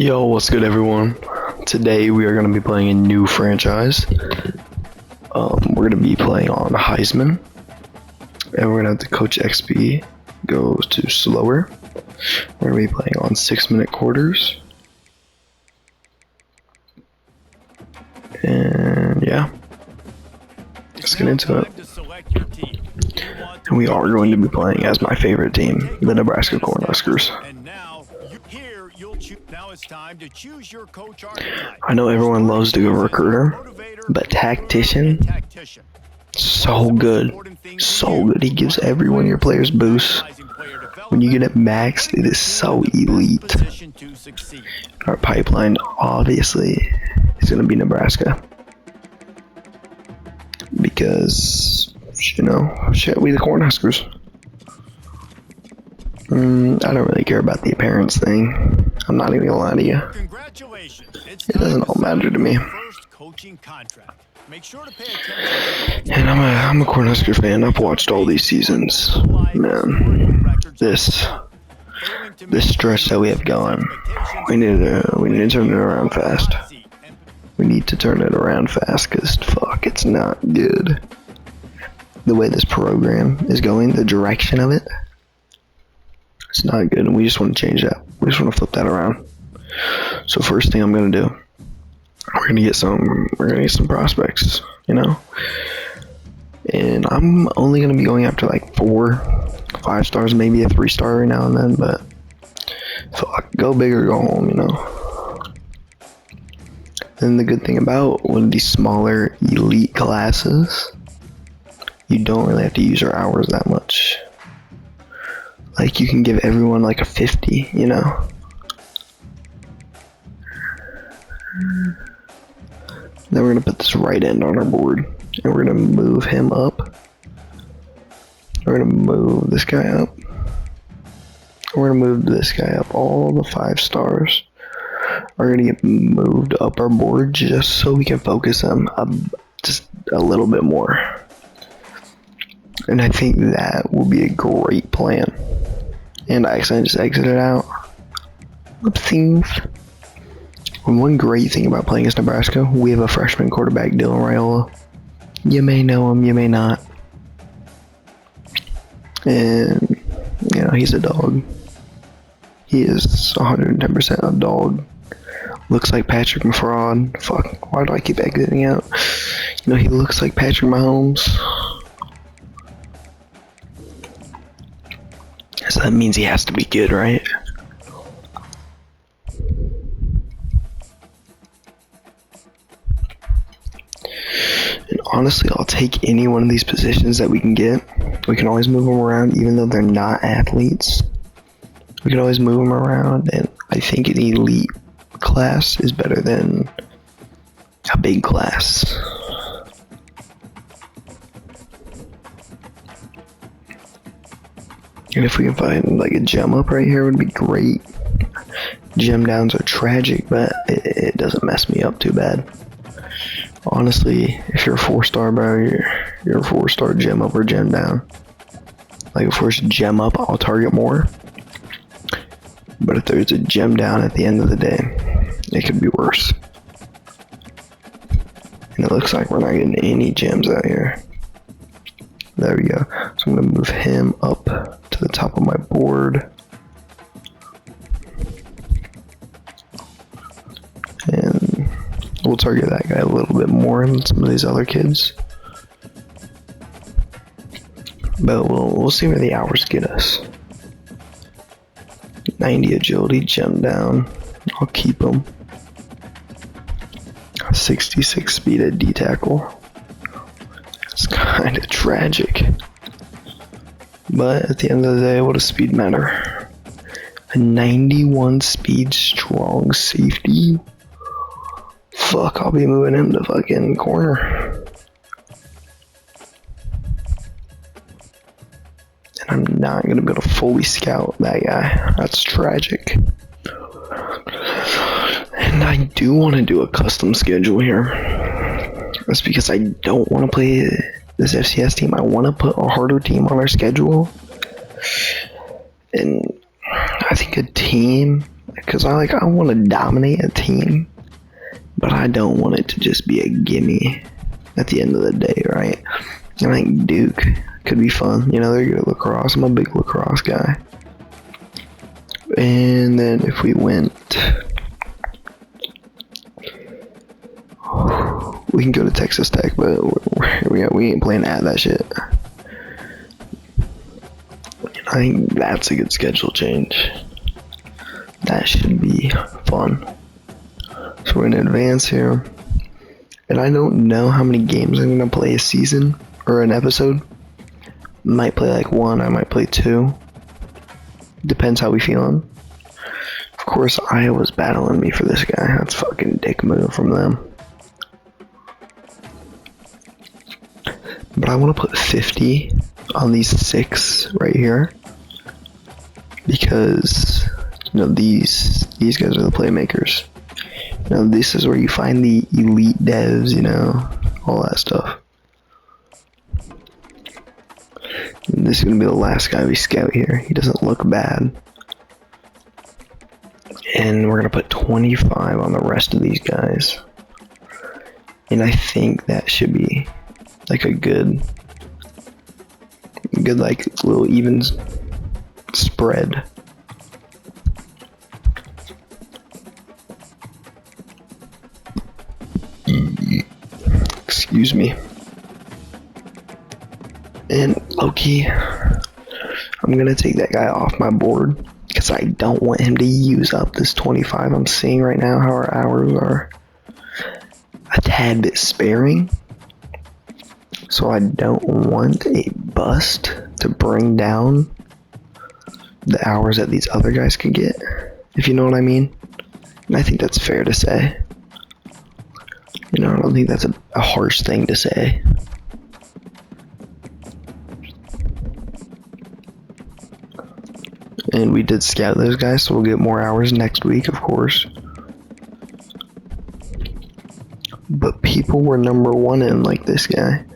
Yo, what's good everyone? Today we are going to be playing a new franchise. We're going to be playing on Heisman. And we're going to have the Coach XP go to slower. We're going to be playing on 6-minute quarters. And yeah, let's get into it. And we are going to be playing as my favorite team, the Nebraska Cornhuskers. I know everyone loves to go recruiter, but tactician, so good, so good. He gives every one of your players boosts. When you get it maxed, it is so elite. Our pipeline, obviously, is going to be Nebraska. Because, you know, shit, we the Cornhuskers. I don't really care about the appearance thing. I'm not even gonna lie to you. It doesn't all matter to me. And I'm a Cornhusker fan. I've watched all these seasons. Man, this stretch that we have going, we need to turn it around fast. We need to turn it around fast, cause fuck, it's not good. The way this program is going, the direction of it, it's not good, and we just want to change that. We just want to flip that around. So first thing I'm gonna do, we're gonna get some prospects, you know. And I'm only gonna be going after like 4, 5 stars, maybe a 3-star every now and then. But fuck, go big or go home, you know. And the good thing about one of these smaller elite classes, you don't really have to use your hours that much. Like, you can give everyone like a 50, you know? Then we're gonna put this right end on our board, and we're gonna move him up. We're gonna move this guy up. We're gonna move this guy up. All the 5 stars are gonna get moved up our board just so we can focus them just a little bit more. And I think that will be a great plan. And I accidentally just exited out. Oopsies. And one great thing about playing as Nebraska, we have a freshman quarterback, Dylan Raiola. You may know him, you may not. And, you know, he's a dog. He is 110% a dog. Looks like Patrick Fraud. Fuck, why do I keep exiting out? You know, he looks like Patrick Mahomes. So that means he has to be good, right? And honestly, I'll take any one of these positions that we can get. We can always move them around, even though they're not athletes. We can always move them around, and I think an elite class is better than a big class. And if we can find like a gem up right here, it would be great. Gem downs are tragic, but it doesn't mess me up too bad. Honestly, if you're a 4-star, bro, you're a 4-star gem up or gem down. Like, if we're gem up, I'll target more. But if there's a gem down at the end of the day, it could be worse. And it looks like we're not getting any gems out here. There we go. So I'm gonna move him up to the top of my board. And we'll target that guy a little bit more than some of these other kids. But we'll see where the hours get us. 90 agility, gem down. I'll keep him. 66 speed at D tackle. It's kind of tragic. But at the end of the day, what does speed matter? A 91 speed strong safety? Fuck, I'll be moving him to fucking corner. And I'm not gonna be able to fully scout that guy. That's tragic. And I do want to do a custom schedule here. That's because I don't want to play this FCS team. I want to put a harder team on our schedule. And I think a team because I want to dominate a team, but I don't want it to just be a gimme at the end of the day, right? I think Duke could be fun. You know, they're good at lacrosse. I'm a big lacrosse guy. And then if we went, we can go to Texas Tech, but we ain't playing at that shit. I think that's a good schedule change. That should be fun. So we're gonna advance here. And I don't know how many games I'm gonna play a season or an episode. Might play like 1, I might play 2. Depends how we feeling. Of course, Iowa's battling me for this guy. That's fucking dick move from them. But I want to put 50 on these 6 right here. Because, you know, these guys are the playmakers. You know, this is where you find the elite devs, you know, all that stuff. And this is going to be the last guy we scout here. He doesn't look bad. And we're going to put 25 on the rest of these guys. And I think that should be like a good like little even spread. Excuse me. And low-key, I'm gonna take that guy off my board because I don't want him to use up this 25 I'm seeing right now. How our hours are a tad bit sparing, so I don't want a bust to bring down the hours that these other guys could get, if you know what I mean. And I think that's fair to say. You know, I don't think that's a harsh thing to say. And we did scout those guys, so we'll get more hours next week, of course. But people were number 1 in, like this guy.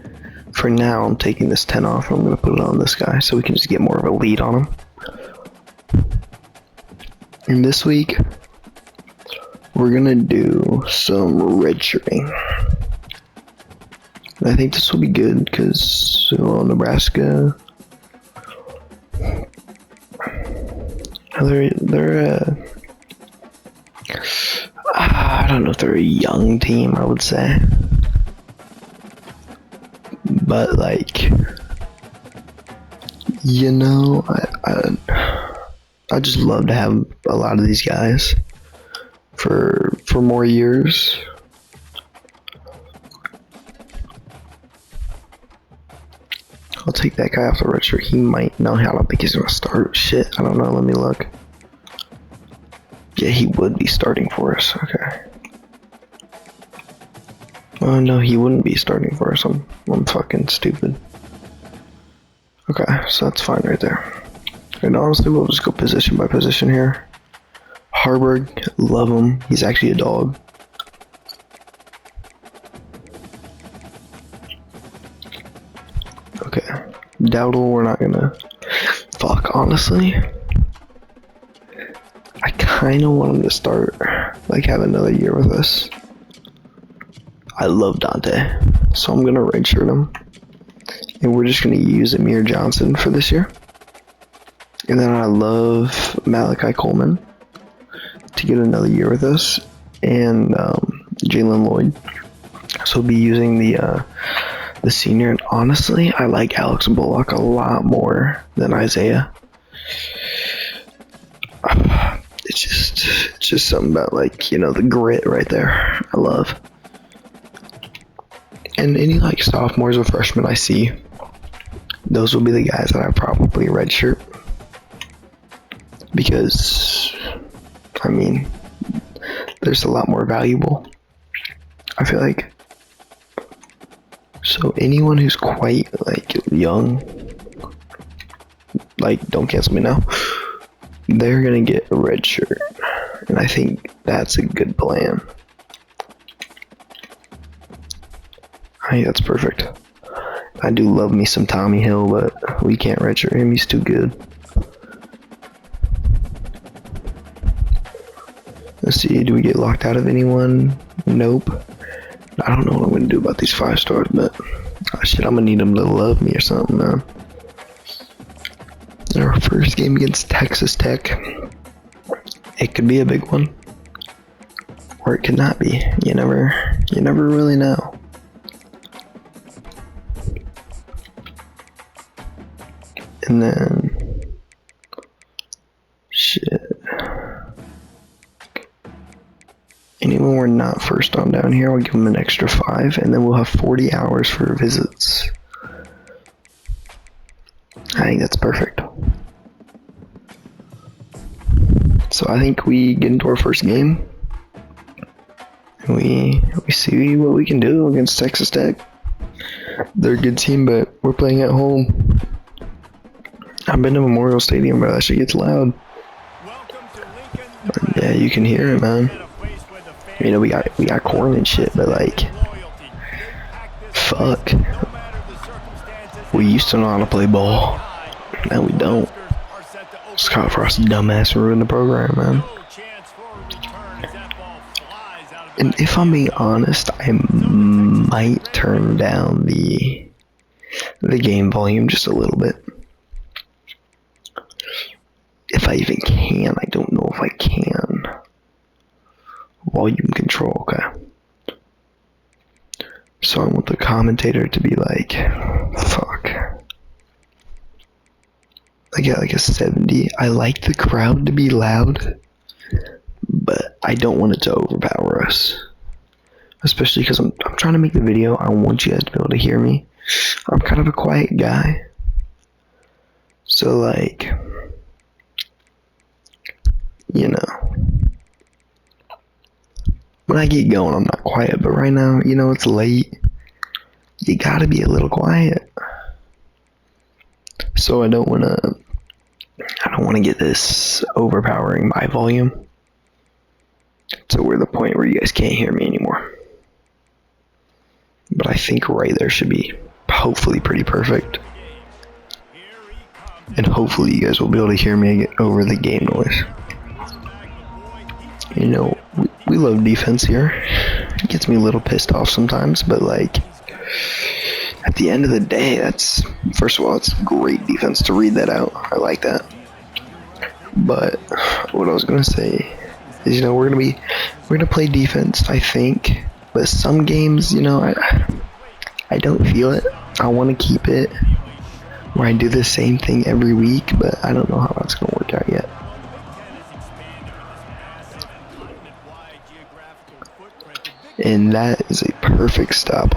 For now, I'm taking this 10 off, and I'm going to put it on this guy, so we can just get more of a lead on him. And this week, we're going to do some redshirting. And I think this will be good, because, well, Nebraska... I don't know if they're a young team, I would say. But, like, you know, I just love to have a lot of these guys for more years. I'll take that guy off the red shirt. He might know. I don't think he's gonna start. Shit, I don't know. Let me look. Yeah, he would be starting for us. Okay. Oh no, he wouldn't be starting for us. I'm fucking stupid. Okay, so that's fine right there. And honestly, we'll just go position by position here. Harburg, love him. He's actually a dog. Okay. Dowdle, we're not gonna... Fuck, honestly. I kinda want him to start, like, have another year with us. I love Dante, so I'm gonna redshirt him. And we're just gonna use Amir Johnson for this year. And then I love Malachi Coleman to get another year with us. And Jalen Lloyd. So we'll be using the senior. And honestly, I like Alex Bullock a lot more than Isaiah. It's just something about, like, you know, the grit right there. I love. And any, like, sophomores or freshmen I see, those will be the guys that I probably redshirt. Because, I mean, there's a lot more valuable, I feel like. So anyone who's quite, like, young, like, don't cancel me now, they're gonna get a red shirt. And I think that's a good plan. I think that's perfect. I do love me some Tommy Hill, but we can't redshirt him. He's too good. see. Do we get locked out of anyone? Nope. I don't know what I'm gonna do about these 5 stars, but shit, I'm gonna need them to love me or something, man. Our first game against Texas Tech. It could be a big one, or it could not be. You never really know. And then, shit. Anyone we're not first on down here, we'll give them an extra 5, and then we'll have 40 hours for visits. I think that's perfect. So I think we get into our first game, and we see what we can do against Texas Tech. They're a good team, but we're playing at home. I've been to Memorial Stadium, bro. That shit gets loud. Yeah, you can hear it, man. You know, we got corn and shit, but like, fuck. We used to know how to play ball. Now we don't. Scott Frost, dumbass, ruined the program, man. And if I'm being honest, I might turn down the game volume just a little bit. If I even can, I don't know if I can. Volume control, okay. So I want the commentator to be like, fuck. I get like a 70. I like the crowd to be loud, but I don't want it to overpower us. Especially because I'm trying to make the video. I want you guys to be able to hear me. I'm kind of a quiet guy. So like, you know, when I get going, I'm not quiet. But right now, you know, it's late. You gotta be a little quiet. So I don't want to get this overpowering my volume to where the point where you guys can't hear me anymore. But I think right there should be hopefully pretty perfect. And hopefully you guys will be able to hear me over the game noise. You know, we love defense here. It gets me a little pissed off sometimes, but like, at the end of the day, that's, first of all, it's great defense to read that out. I like that. But what I was gonna say is, you know, we're gonna play defense, I think. But some games, you know, I don't feel it. I want to keep it where I do the same thing every week, but I don't know how that's gonna work out yet. And that is a perfect stop.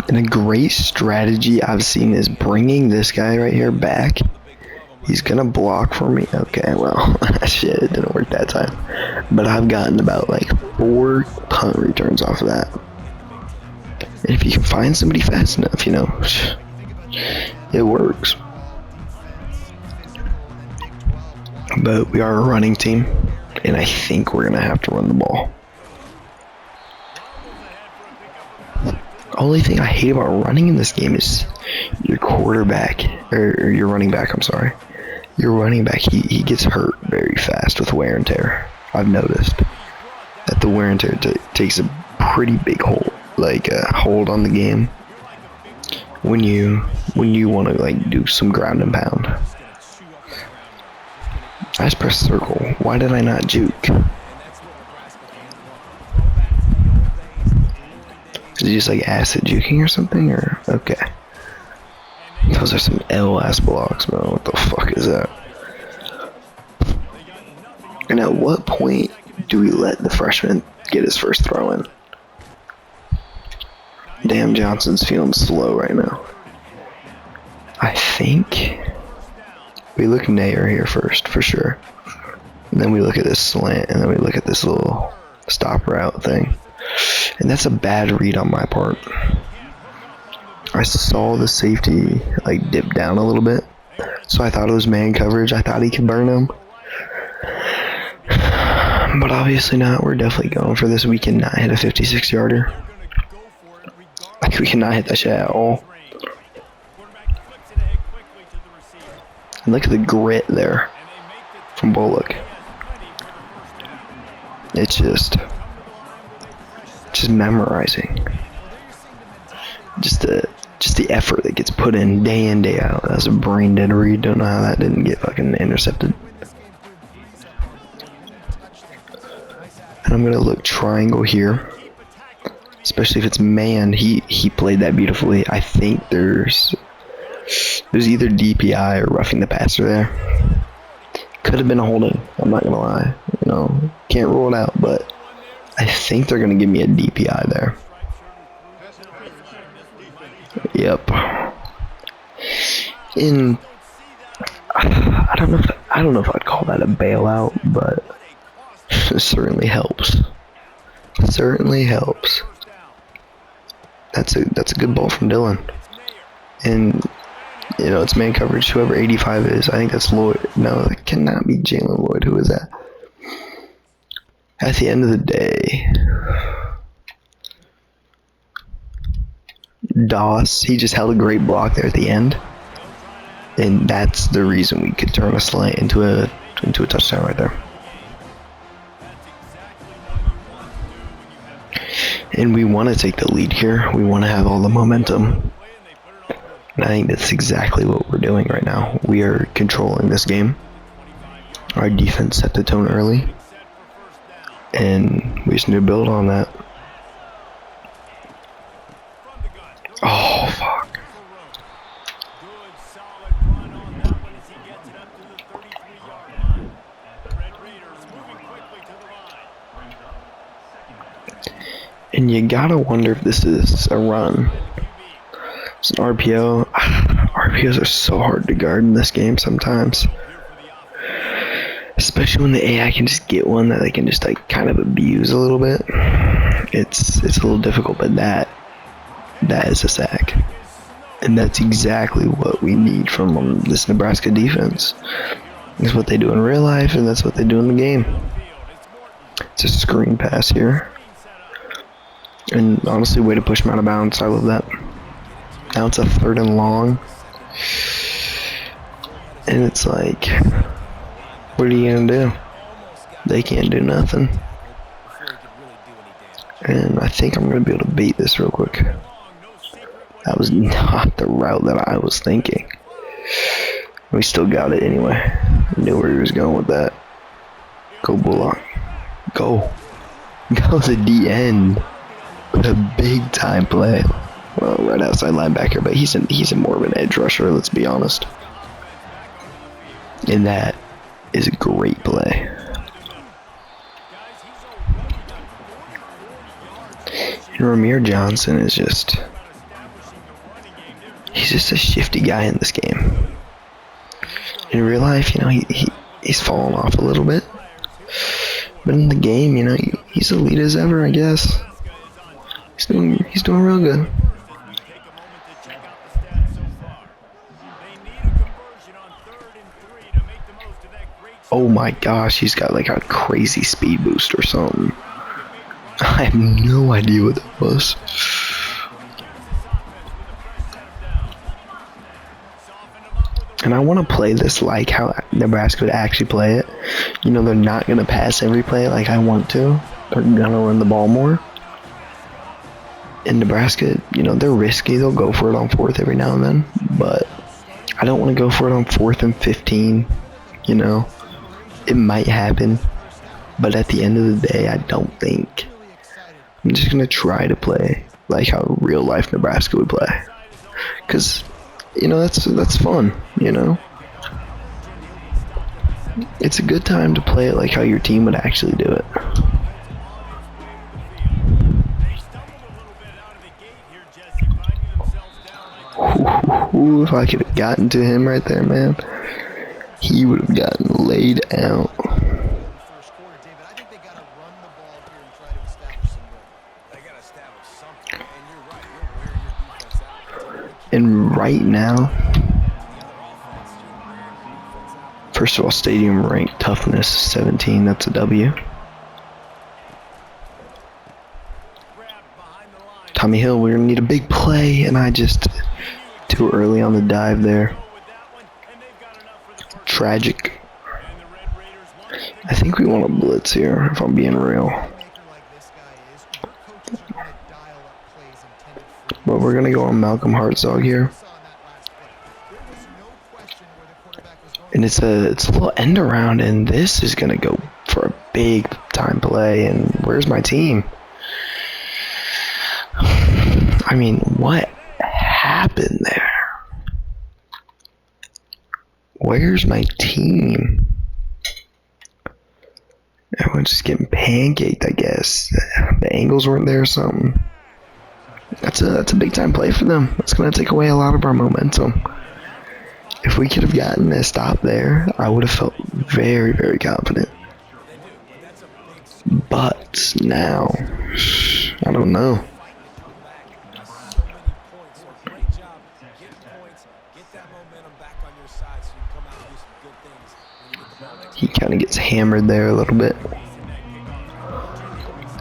And a great strategy I've seen is bringing this guy right here back. He's gonna block for me. Okay, well, shit, it didn't work that time. But I've gotten about like 4 punt returns off of that. And if you can find somebody fast enough, you know, it works. But we are a running team, and I think we're gonna have to run the ball. Only thing I hate about running in this game is your quarterback, or your running back, I'm sorry. Your running back, he gets hurt very fast with wear and tear. I've noticed that the wear and tear takes a pretty big hold, hold on the game when you want to like do some ground and pound. I just pressed circle. Why did I not juke? Is it just like acid juking or something? Or okay. Those are some L-ass blocks, bro. What the fuck is that? And at what point do we let the freshman get his first throw in? Damn, Johnson's feeling slow right now. I think we look Nair here first, for sure. And then we look at this slant, and then we look at this little stop route thing. And that's a bad read on my part. I saw the safety like dip down a little bit, so I thought it was man coverage. I thought he could burn him, but obviously not. We're definitely going for this. We cannot hit a 56-yarder. Like, we cannot hit that shit at all. And look at the grit there from Bullock. It's just memorizing. Just the effort that gets put in, day out. That's a brain dead read. Don't know how that didn't get fucking intercepted. And I'm gonna look triangle here, especially if it's man. He played that beautifully. I think there's either DPI or roughing the passer there. Could have been a holding. I'm not gonna lie. You know, can't rule it out, but I think they're gonna give me a DPI there. Yep. I don't know if I'd call that a bailout, but it certainly helps. Certainly helps. That's a good ball from Dylan. And you know, it's man coverage, whoever 85 is. I think that's Lloyd. No, that cannot be Jalen Lloyd. Who is that? At the end of the day, Doss, he just held a great block there at the end. And that's the reason we could turn a slant into a touchdown right there. And we want to take the lead here. We want to have all the momentum. And I think that's exactly what we're doing right now. We are controlling this game. Our defense set the tone early. And we just need to build on that. Oh, fuck. And you gotta wonder if this is a run. It's an RPO. RPOs are so hard to guard in this game sometimes. Especially when the AI can just get one that they can just like kind of abuse a little bit. It's a little difficult, but that is a sack. And that's exactly what we need from this Nebraska defense. That's what they do in real life, and that's what they do in the game. It's a screen pass here. And honestly, way to push him out of bounds. I love that. Now it's a 3rd and long. And it's like, what are you gonna do? They can't do nothing. And I think I'm gonna be able to beat this real quick. That was not the route that I was thinking. We still got it anyway. I knew where he was going with that. Go Bullock. Go. Go to the end. But a big time play. Well, right outside linebacker, but he's a more of an edge rusher, let's be honest. And that is a great play. And Ramir Johnson is he's just a shifty guy in this game. In real life, you know, he's fallen off a little bit. But in the game, you know, he's elite as ever, I guess. He's doing real good. Oh my gosh, he's got like a crazy speed boost or something. I have no idea what that was. And I want to play this like how Nebraska would actually play it. You know, they're not going to pass every play like I want to. They're going to run the ball more. In Nebraska, you know, they're risky. They'll go for it on 4th every now and then. But I don't want to go for it on 4th and 15. You know, it might happen. But at the end of the day, I don't think. I'm just going to try to play like how real life Nebraska would play. Because, you know, that's fun, you know. It's a good time to play it like how your team would actually do it. Ooh, if I could have gotten to him right there, man, he would have gotten laid out. And right now, first of all, stadium ranked toughness 17. That's a W. Tommy Hill, we're gonna need a big play, and I just too early on the dive there. tragic. I think we want to blitz here, if I'm being real. But we're going to go on Malcolm Hartzog here. And it's a little end around, and this is going to go for a big time play. And where's my team? I mean, what happened there? Where's my team? Everyone's just getting pancaked, I guess. The angles weren't there or something. That's a big time play for them. That's gonna take away a lot of our momentum. If we could have gotten a stop there, I would have felt very, very confident. But now, I don't know. He kind of gets hammered there a little bit.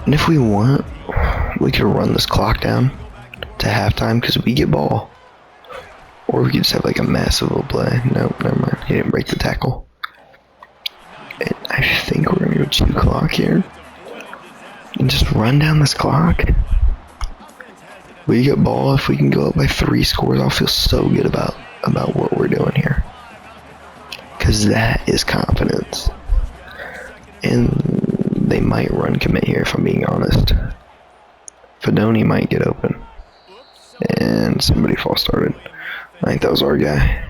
And if we want, we could run this clock down to halftime because we get ball. Or we could just have like a massive little play. Nope, never mind. He didn't break the tackle. And I think we're going to go 2 clock here. And just run down this clock. We get ball. If we can go up by 3 scores, I'll feel so good about what we're doing here. Because that is confidence. And they might run commit here, if I'm being honest. Fedoni might get open. And somebody false started. I think that was our guy.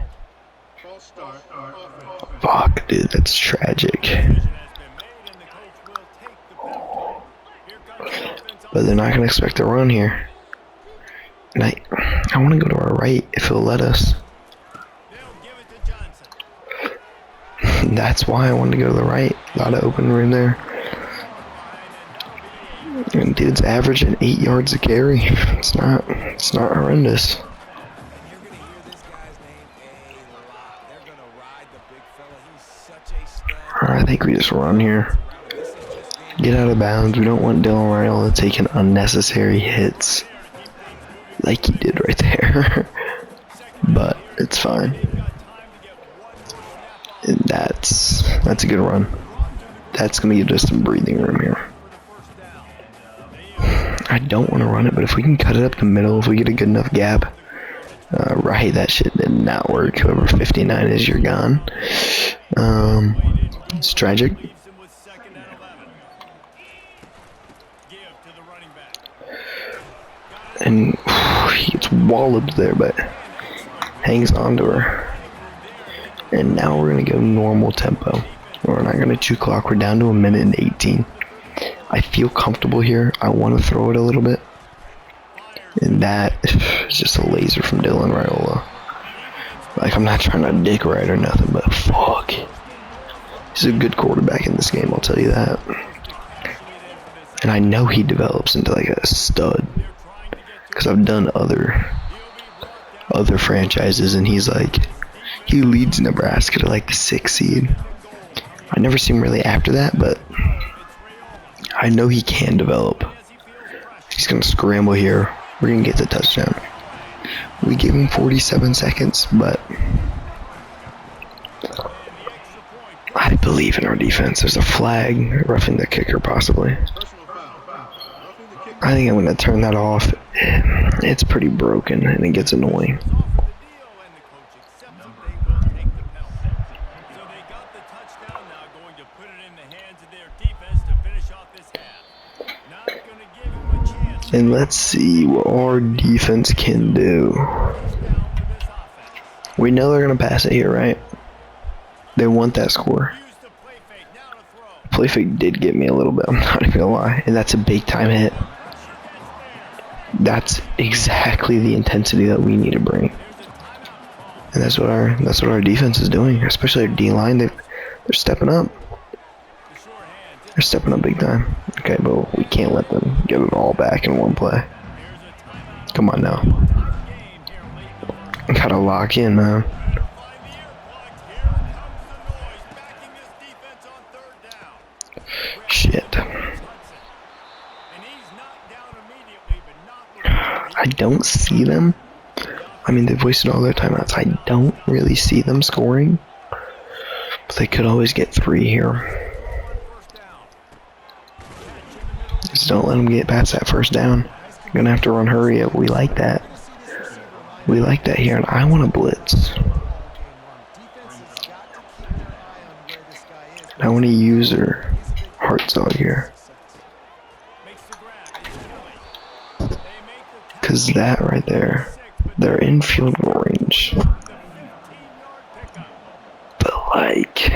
Fuck, dude, that's tragic. But they're not going to expect a run here. And I want to go to our right if it'll let us. That's why I wanted to go to the right. A lot of open room there. And dude's averaging 8 yards a carry. It's not horrendous. I think we just run here. Get out of bounds. We don't want Dylan Raiola taking unnecessary hits like he did right there. But it's fine. And that's a good run. That's gonna give us some breathing room here. I don't want to run it, but if we can cut it up the middle, if we get a good enough gap, right, that shit did not work. Whoever 59 is, you're gone. It's tragic. And he gets walloped there, but hangs on to her. And now we're going to go normal tempo. We're not going to 2 clock. We're down to 1 minute and 18. I feel comfortable here. I want to throw it a little bit. And that is just a laser from Dylan Raiola. Like, I'm not trying to dick ride or nothing, but fuck. He's a good quarterback in this game, I'll tell you that. And I know he develops into like a stud. Because I've done other franchises, and he leads Nebraska to like the 6th seed. I never see him really after that, but I know he can develop. He's going to scramble here. We're going to get the touchdown. We gave him 47 seconds, but I believe in our defense. There's a flag, roughing the kicker possibly. I think I'm going to turn that off. It's pretty broken, and it gets annoying. And let's see what our defense can do. We know they're going to pass it here, right? They want that score. Play fake did get me a little bit, I'm not even going to lie. And that's a big time hit. That's exactly the intensity that we need to bring. And that's what our defense is doing, especially our D-line. They're stepping up. They're stepping up big time. Okay, but we can't let them get it all back in one play. Come on now. Gotta lock in, man. Shit. I don't see them. I mean, they've wasted all their timeouts. I don't really see them scoring. But they could always get 3 here. Just don't let them get past that first down. You're gonna have to run hurry up. We like that. We like that here, and I want to blitz. I want to use her heart dog here. Because that right there, they're in field goal range. But like,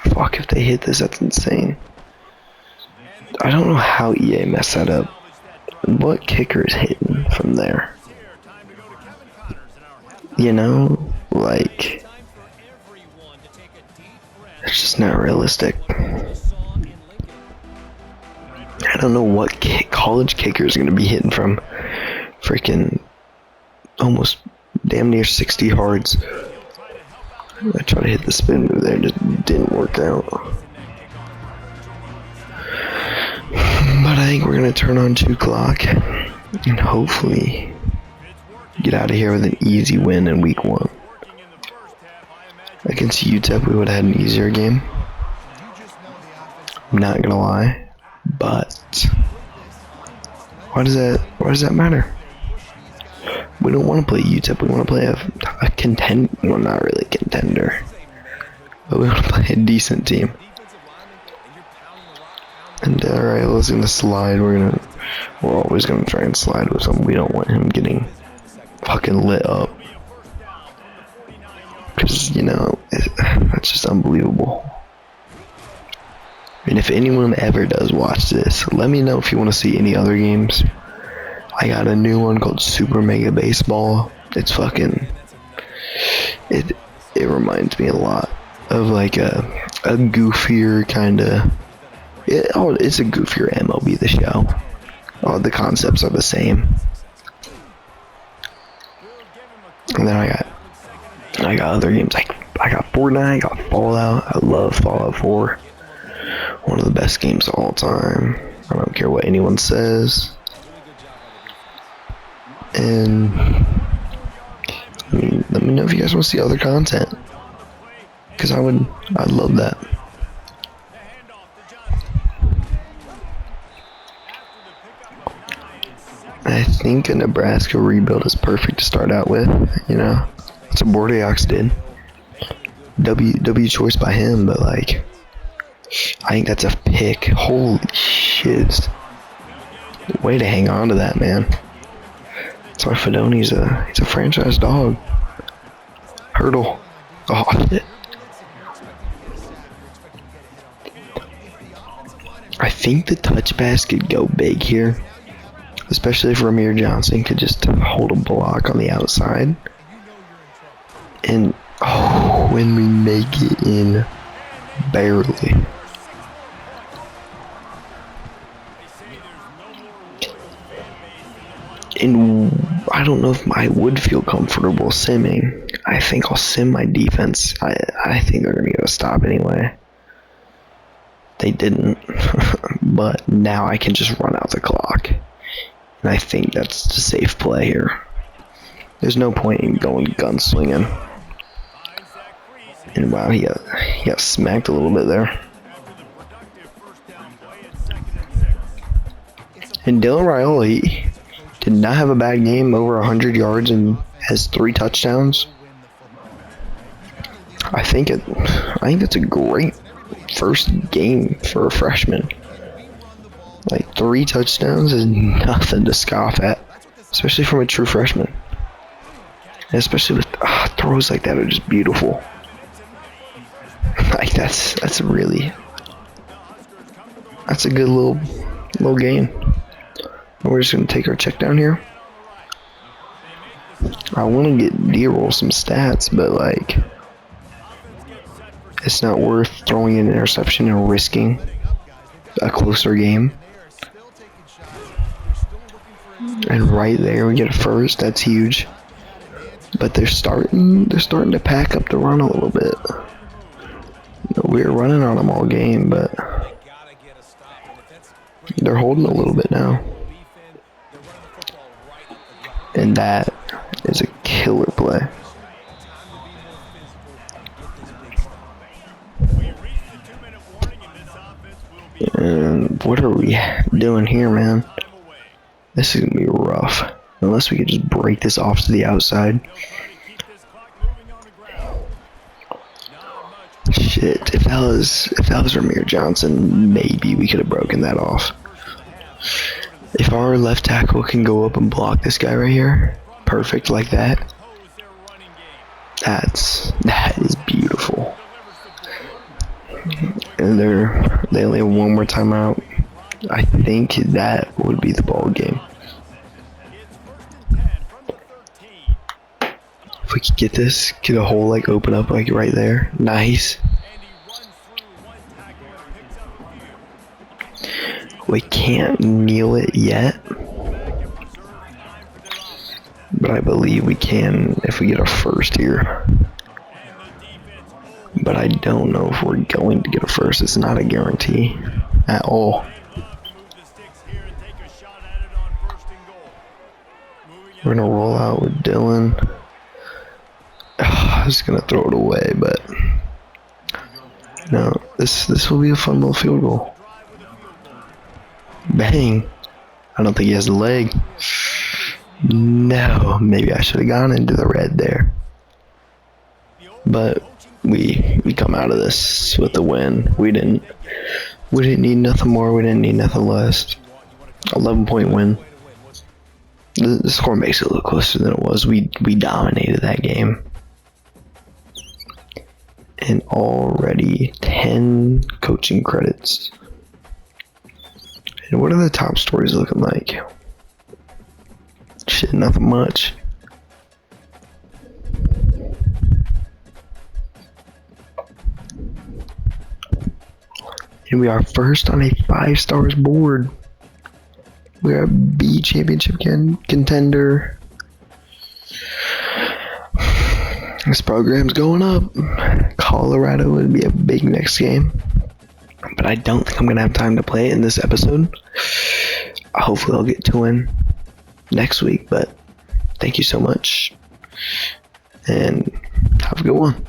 fuck if they hit this, that's insane. I don't know how EA messed that up. What kicker is hitting from there? You know, like, it's just not realistic. I don't know what college kicker is going to be hitting from freaking almost damn near 60 yards. I tried to hit the spin move there, just didn't work out. But I think we're going to turn on 2 o'clock and hopefully get out of here with an easy win in week 1. Against UTEP, we would have had an easier game. I'm not gonna lie, but why does that matter? We don't want to play UTEP. We want to play a contend. Well, not really contender, but we want to play a decent team. And alright, let's gonna slide. We're always gonna try and slide with him. We don't want him getting fucking lit up. Because, you know, that's just unbelievable. And if anyone ever does watch this, let me know if you want to see any other games. I got a new one called Super Mega Baseball. It's fucking... It reminds me a lot of like a goofier kind of... it's a goofier MLB The Show. All the concepts are the same. And then I got other games, like I got Fortnite, I got Fallout. I love Fallout 4. One of the best games of all time. I don't care what anyone says. And let me know if you guys want to see other content, because I'd love that. I think a Nebraska rebuild is perfect to start out with, you know. That's what Bordeaux did. W choice by him, but like, I think that's a pick. Holy shit. Way to hang on to that, man. That's why Fedoni's he's a franchise dog. Hurdle. Oh, shit. I think the touch pass could go big here. Especially if Ramir Johnson could just hold a block on the outside. And, oh, when we make it in, barely. And I don't know if I would feel comfortable simming. I think I'll sim my defense. I think they're going to get a stop anyway. They didn't. But now I can just run out the clock. And I think that's the safe play here. There's no point in going gunslinging. And wow, he got smacked a little bit there. And Dylan Raiola, he did not have a bad game, over 100 yards and has 3 touchdowns. I think that's a great first game for a freshman. Like 3 touchdowns is nothing to scoff at, especially from a true freshman. And especially with throws like that are just beautiful. Like that's a good little game. We're just gonna take our check down here. I want to get D-roll some stats, but like, it's not worth throwing an interception and risking a closer game. And right there we get a first. That's huge. But they're starting to pack up the run a little bit. We were running on them all game, but they're holding a little bit now. And that is a killer play. And what are we doing here, man? This is gonna be rough. Unless we could just break this off to the outside. Shit, if that was Ramir Johnson, maybe we could have broken that off. If our left tackle can go up and block this guy right here, perfect like that. That is beautiful. And they only have one more timeout. I think that would be the ball game. If we could get this, get a hole like open up like right there. Nice. We can't kneel it yet, but I believe we can if we get a first here. But I don't know if we're going to get a first. It's not a guarantee at all. We're gonna roll out with Dylan. I was gonna throw it away, but no. This will be a fun little field goal. Bang! I don't think he has a leg. No, maybe I should have gone into the red there. But we come out of this with a win. We didn't need nothing more. We didn't need nothing less. 11-point win. The score makes it look closer than it was. We dominated that game. And already 10 coaching credits. And what are the top stories looking like? Shit, nothing much. And we are first on a 5 stars board. We are a B championship contender. This program's going up. Colorado would be a big next game. But I don't think I'm going to have time to play it in this episode. Hopefully I'll get to win next week. But thank you so much. And have a good one.